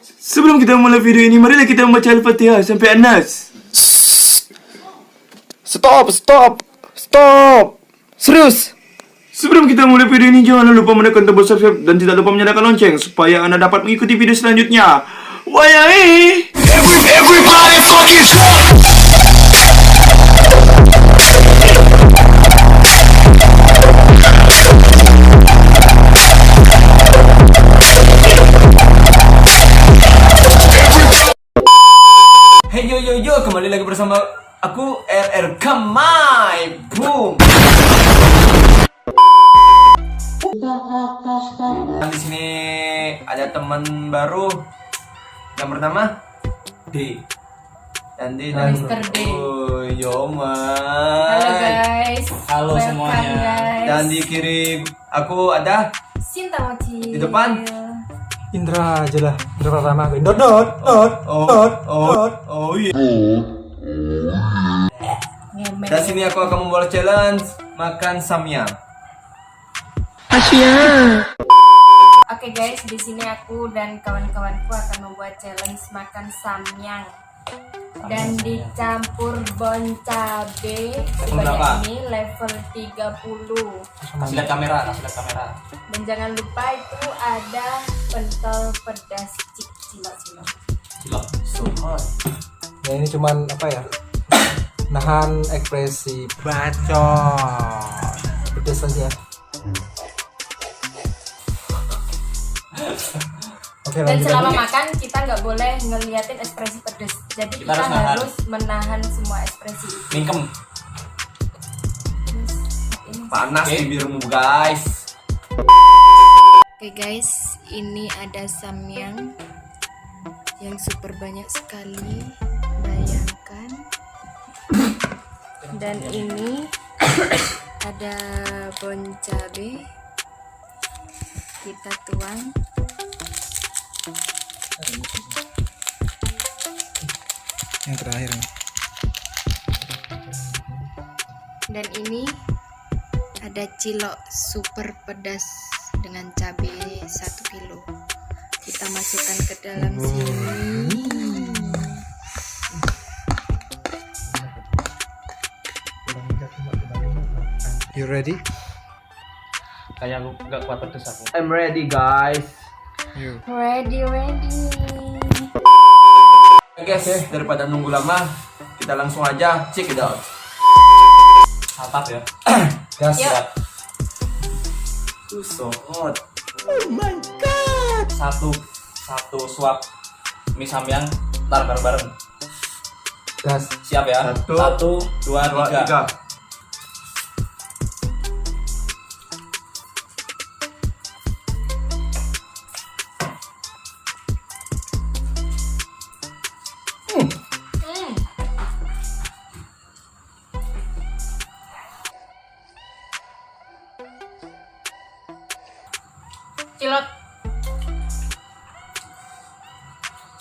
Sebelum kita mulai video ini, marilah kita membaca Al-Fatihah sampai An-Nas. Stop. Serius. Sebelum kita mulai video ini, jangan lupa menekan tombol subscribe dan tidak lupa menyalakan lonceng supaya Anda dapat mengikuti video selanjutnya. Wayai! Everybody fucking drunk. Hey yo, kembali lagi bersama aku RR Kamai. Boom. Di sini ada teman baru yang bernama D. Dan D dan Mr. D. Oh, yo Halo guys. Halo Welcome, semuanya. guys. Dan di kiri aku ada Sinta Mochi. Di depan? Indra aja lah. Indra pertama. Oh iya. Ngemen. Dan sini aku akan membuat challenge makan samyang. Oke guys, di sini aku dan kawan-kawanku akan membuat challenge makan samyang dan dicampur bon cabe sebanyak berapa? ini level 30. Kasih lihat kamera. Dan jangan lupa itu ada pentol pedas cilok. Cilok. So hot. Ya ini cuman apa ya? Nahan ekspresi bacot. Pedes aja. Oke, Dan lanjut selama lagi. makan kita nggak boleh ngeliatin ekspresi pedas. Jadi Kita kita harus nahan. harus menahan semua ekspresi itu. Mingkem. Ini. Panas Oke. bibirmu guys. Oke guys, ini ada samyang yang super banyak sekali, bayangkan. Dan ini ada bon cabe, kita tuang. Yang terakhir. Dan ini ada cilok super pedas dengan cabai 1 kilo. Kita masukkan ke dalam sini. You ready? Kayak aku nggak kuat pedes aku. I'm ready guys. You. Ready. Oke guys, daripada nunggu lama, kita langsung aja check it out. Santap ya. Gas. Yuk. So hot. Satu suap mie samyang. Ntar bareng-bareng. Gas. Siap ya. Satu, 1, 2, 3.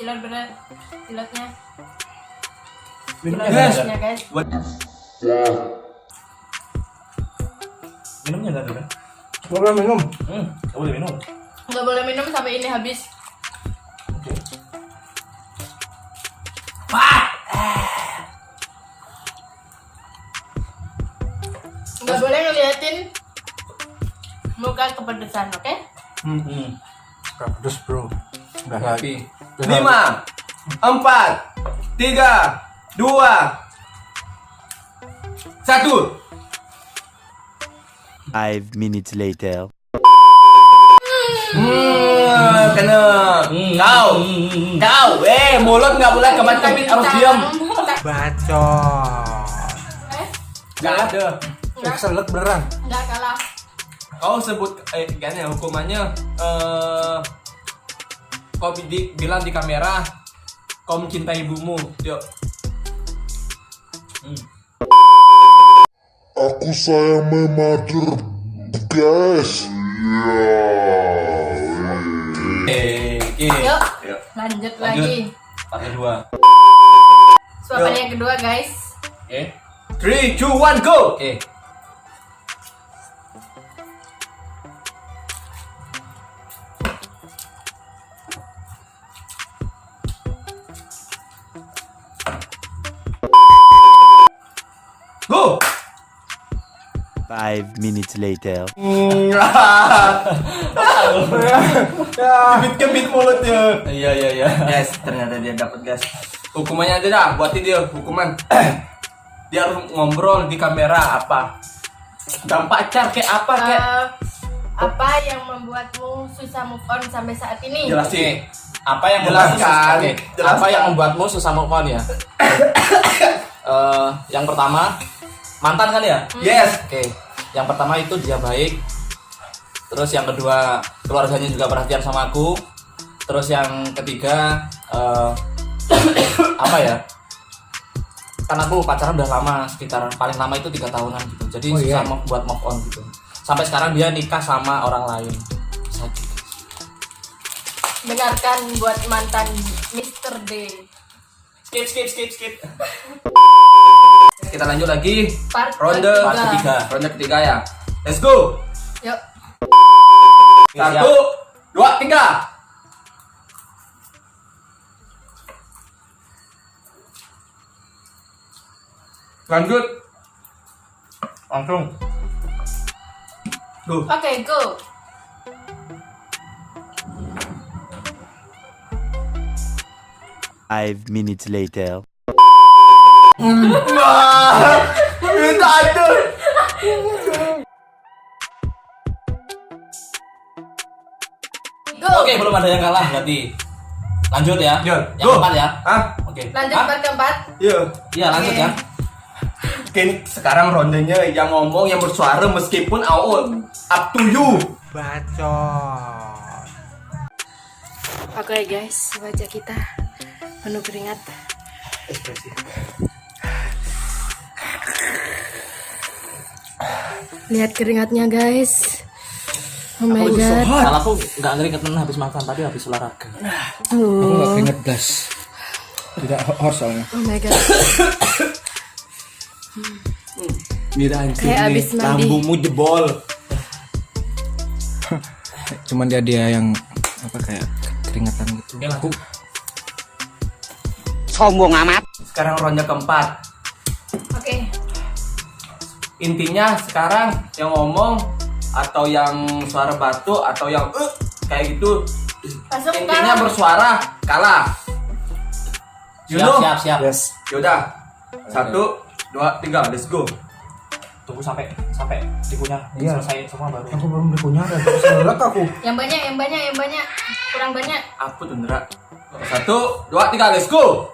Cilok bener, ciloknya. Minumnya Guys. nggak ada. Guys. What? Minumnya nggak ada kan? Boleh minum. Nggak boleh minum. Nggak boleh minum sampai ini habis. Oke. Nggak boleh ngeliatin muka kepedesan, oke? Pedes bro. Udah lagi. Happy. 5, 4, 3, 2, 1. 5 minutes later. Kena. Kau. Mulut nggak boleh kebit-kebit, harus diam. Bacot. Nggak ada. Excelent beneran. Nggak kalah. Kau sebut, gini hukumannya, kau bilang di kamera, kau mencintai ibumu. Yuk. Aku sayang memader, guys. Yuk, lanjut lagi. Pakai 2. Suapan yang kedua guys. Oke. 3, 2, 1, go. 5 minutes later. Kebit mulutnya. Iya. Guys, ternyata dia dapat guys. Hukumannya aja dah, buatin dia hukuman. Dia harus ngobrol di kamera apa? Dan pacar kayak apa kayak? Apa yang membuatmu susah move on sampai saat ini? Jelasin. Apa yang Jelaskan. Apa yang membuatmu susah move on ya? Yang pertama, mantan kan ya? Yes. Oke. Yang pertama itu dia baik. Terus yang kedua, keluarganya juga perhatian sama aku. Terus yang ketiga, apa ya? Kan aku pacaran udah lama, sekitar paling lama itu 3 tahunan gitu. Jadi susah buat move on gitu. Sampai sekarang dia nikah sama orang lain. Sakit. Dengarkan buat mantan Mr. D. Skip. Kita lanjut lagi. Part Ronde ketiga. Ronde ketiga ya. Let's go. Yuk. 1, 2, 3. Lanjut. Langsung. Go. Oke, go. Five minutes later. Minta ada. Go. Oke, belum ada yang kalah berarti. Lanjut ya. Lanjut. Yang Go. keempat ya. Hah? Oke. Lanjut Hah? part keempat. Iya. Iya, lanjut ya. Oke, ini sekarang rondenya yang ngomong yang bersuara meskipun all up to you. Oke guys, wajah kita penuh keringat. Lihat keringatnya guys. Oh my god. Kalau aku nggak ngeringetin habis makan, tapi habis olahraga. Oh, Ingat das. Tidak horse soalnya. oh my god. Mira hancur Kayak nih. abis mandi. Lambungmu jebol. Cuman dia yang apa kayak keringatan gitu. Oke, lanjut. Sekarang ronde keempat. Oke. Intinya sekarang yang ngomong atau yang suara batu atau yang kayak gitu. Masuk Intinya kalah. bersuara kalah. You know? Siap. Yes. Yaudah. 1, 2, 3, let's go. Tunggu sampai dikunyah Iya. selesai semua baru. Aku belum punya ada selek aku. Yang banyak. Kurang banyak. Apa tuh Ndra? 1, 2, 3, let's go.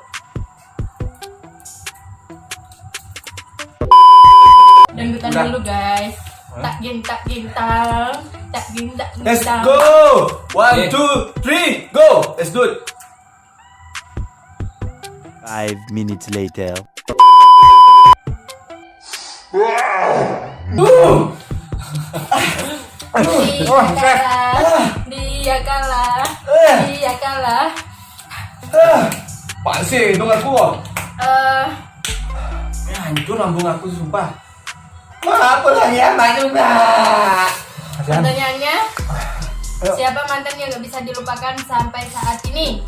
Dangdutan Udah. dulu guys. Tak gintal. Let's go. 1, 2, 3, go. Let's do it. 5 minutes later. Dia kalah. Apaan sih hidung aku? Eh, Hancur lambung aku sumpah. Wah, pulang ya Mbak Mbak. pertanyaannya, siapa mantan yang gak bisa dilupakan sampai saat ini?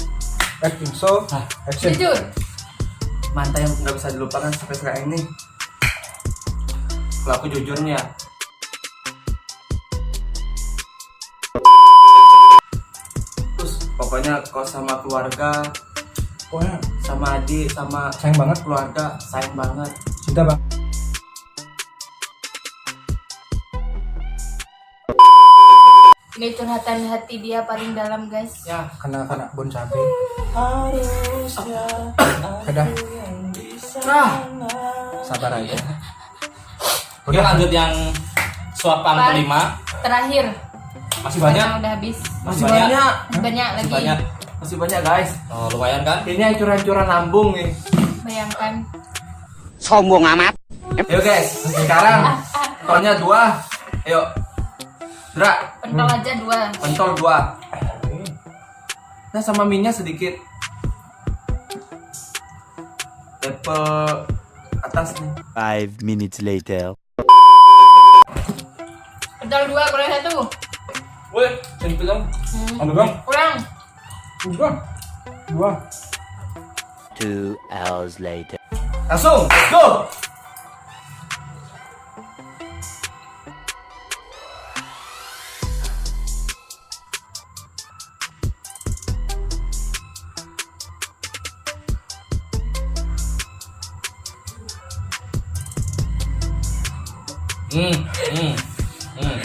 Acting so. Action. Jujur. Mantan yang nggak bisa dilupakan sampai sekarang ini. Kalau aku jujur nih ya. Terus pokoknya kau sama keluarga, Pokoknya sama adik, sama sayang banget, keluarga, sayang banget. cinta bang. Ini curhatan hati dia paling dalam guys. Ya, Kena bon cabe. harusnya Udah. sabar aja. Oke, lanjut yang suapan Part kelima. Terakhir. Masih banyak. Karena udah habis. Masih banyak. Banyak lagi. Banyak. Masih banyak guys. Oh, lumayan kan? Ini hancur-hancuran lambung nih. Bayangkan. Ayo guys, sekarang kolnya 2. Ayo. Dra, Pentol aja 2. pentol 2. Nah sama minyak sedikit. Level atas nih. 5 minutes later. Pentol 2 kurang 1. Woi, jangan bilang. Ambil bang. Kurang. Dua. 2 hours later. Langsung, let's go. Hmm, hmm, hmm.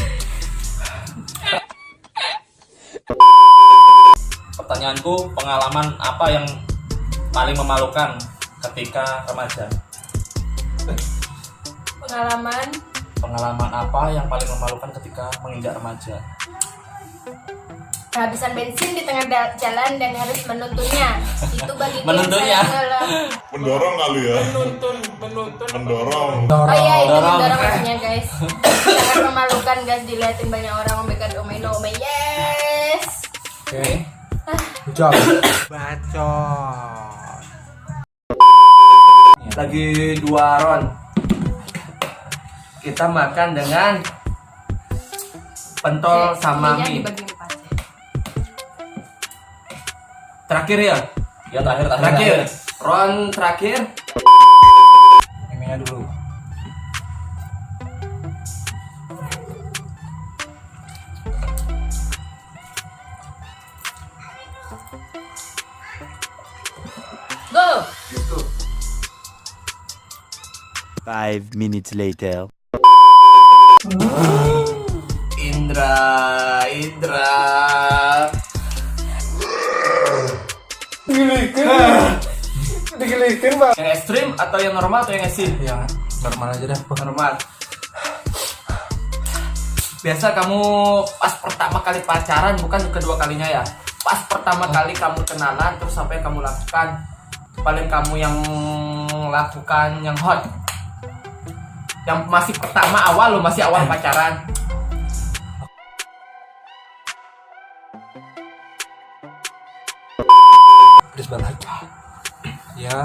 Pertanyaanku, pengalaman apa yang paling memalukan ketika remaja? Pengalaman apa yang paling memalukan ketika menginjak remaja? Kehabisan bensin di tengah jalan dan harus menuntunnya. Itu bagi Menuntunnya? Mendorong kali ya. Mendorong. Oh iya, itu Dorong. mendorong maksudnya guys. Sangat memalukan guys, dilihatin banyak orang memberikan ome-ome. Yes. Oke. Jawab. Lagi 2 ron. Kita makan dengan pentol sama Ininya mie. dibagi 4. Terakhir ya. Ya terakhir. Terakhir. Ron terakhir. Mie-nya dulu. Go. 5 minutes later. Indra. Digelikin, Bang. Yang ekstrim atau yang normal atau yang asin? Yang normal aja dah. Normal. Biasa kamu pas pertama kali pacaran, bukan kedua kalinya ya. Pas pertama kali kamu kenalan, terus apa yang kamu lakukan? Paling kamu yang lakukan yang hot. Yang masih pertama awal lo, masih awal pacaran. Pedes banget. Ya,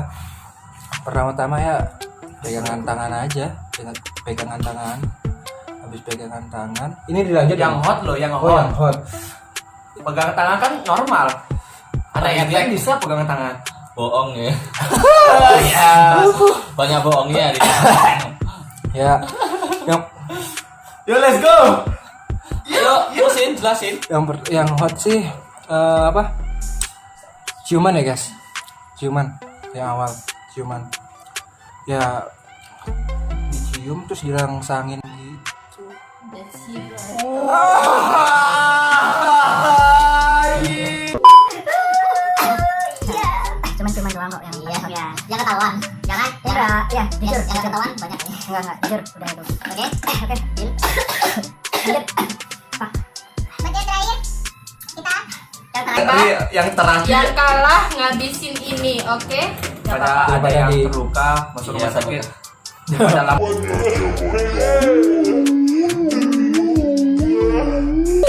pertama-tama ya pegangan tangan aja, pegangan tangan. Habis pegangan tangan, ini dilanjut Yang hot lo, yang Oh, yang hot. hot. Pegangan tangan kan normal. Ada Oh, yang iya. bisa pegangan tangan. Bohong ya. Oh ya. Banyak bohongnya di Ya, yang Yo let's go. Yuk, terusin, jelasin. yang hot sih apa? Ciuman ya, guys. Ciuman yang awal, ciuman. Ya dicium terus dirangsangin gitu. Cuman doang kok yang iya. Yang ketahuan. Jangan. Enggak, iya, jujur. Yang ketahuan banyak ya. Enggak, jujur. Udah itu. Oke. Oke. Deal. Lanjut. Bagian terakhir kita Yang terakhir Yang kalah ngabisin ini, oke? Gak ada apa-apa. ada yang di- terluka masuk Iya, rumah sakit. takut. Dalam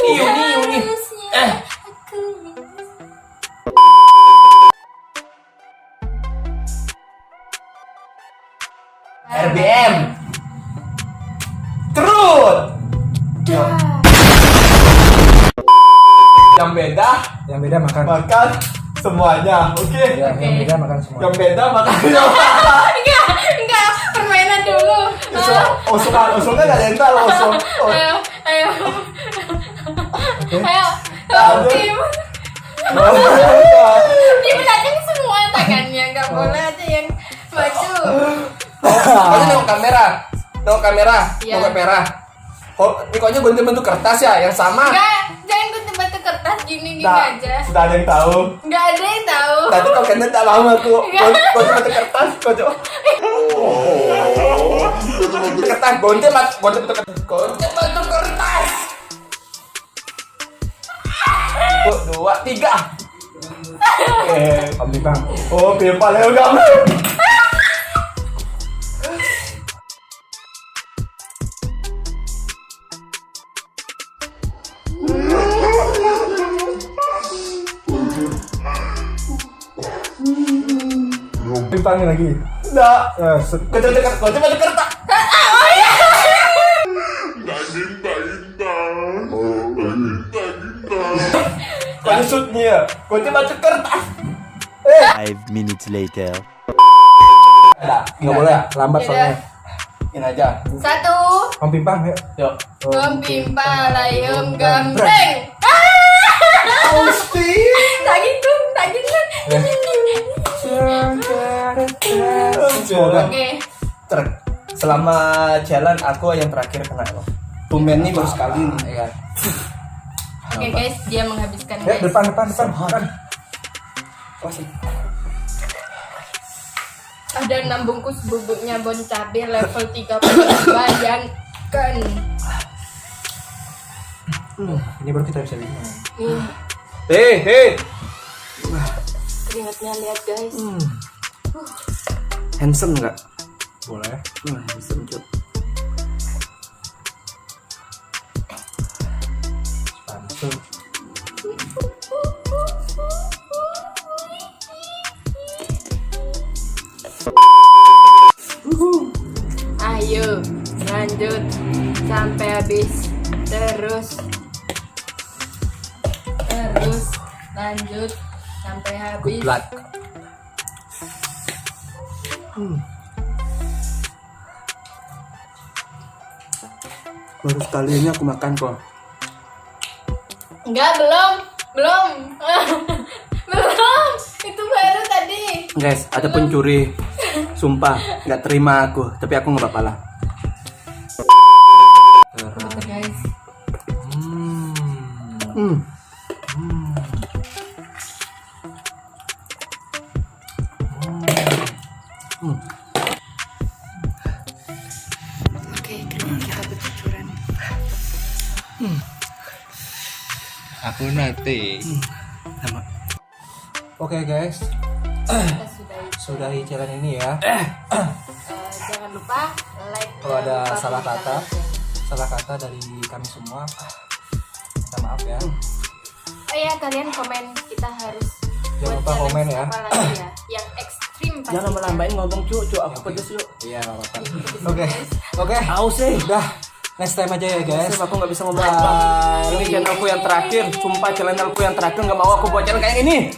Iuni. RBM. Terus. Yang beda makan. Makan semuanya, oke? Ya, yang beda makan semua. Yang beda makan. Enggak, permainan dulu. Osongnya nggak dental, osong. Ayo. Ayo, Aduh. tim. Tim aja semua tangannya, nggak boleh ada yang maju. Pokoknya nengok kamera, Iya. nengok kamera. Kok Nikonya bentuk kertas ya, yang sama. Enggak, jangan batu kertas gini Nah, aja. sudah ada yang tahu. Enggak ada yang tahu. Tadi kau kena tak paham aku. Kau bentuk kertas, kau coba. Kertas, gonte bentuk kertas. Gonte bentuk kertas. 2, 3. Om Bang. Oh, pipa leo kamu. Pimpangin lagi. Enggak. Set. Kau coba bentuk kertas. Kau nyusutnya. Kau coba bentuk kertas. 5 minutes later. Nggak boleh, lambat Yaudah. soalnya. Ini aja. 1, Om Pimpang, ya. Yuk. Pempimpa layem gambeng. Pasti. Tak gitu, tak gitu. Semoga. Oke. selama jalan aku yang terakhir kena loh. Tumben nih baru sekali nih. Iya. Oke guys, dia menghabiskan Eh, guys. depan. Masih. Ada 6 bungkus bubuknya bon cabe level 30. Bayangkan. Ini baru kita bisa minum. Nih, Hei. keringatnya lihat guys. Handsome nggak? Boleh. Handsome Cuk. Langsung. Ayo, lanjut sampai habis. Terus lanjut sampai habis. Good luck. Baru sekali ini aku makan kok. Enggak, belum. Belum. Itu baru tadi. Guys, ada pencuri. Sumpah, nggak terima aku. Tapi aku nggak apa-apa lah. Betul guys. Oke, kita bercucuran. Aku nanti. Oke guys, Kita sudahi challenge ini ya. jangan lupa like. Kalau ada jangan lupa salah berikan kata, like ya. dari kami semua, minta maaf ya. Oh ya, kalian komen, kita harus Jangan buat lupa challenge komen ya. apa lagi ya yang ekstrim pasti. Jangan melambain ngomong Cuk, aku pedes yuk. Iya, nggak apa-apa. Oke. Haus sih. Udah, next time aja ya guys. Aku nggak bisa ngomong. Ini channelku yang terakhir. Sumpah channelku yang terakhir nggak mau aku buat channel kayak ini.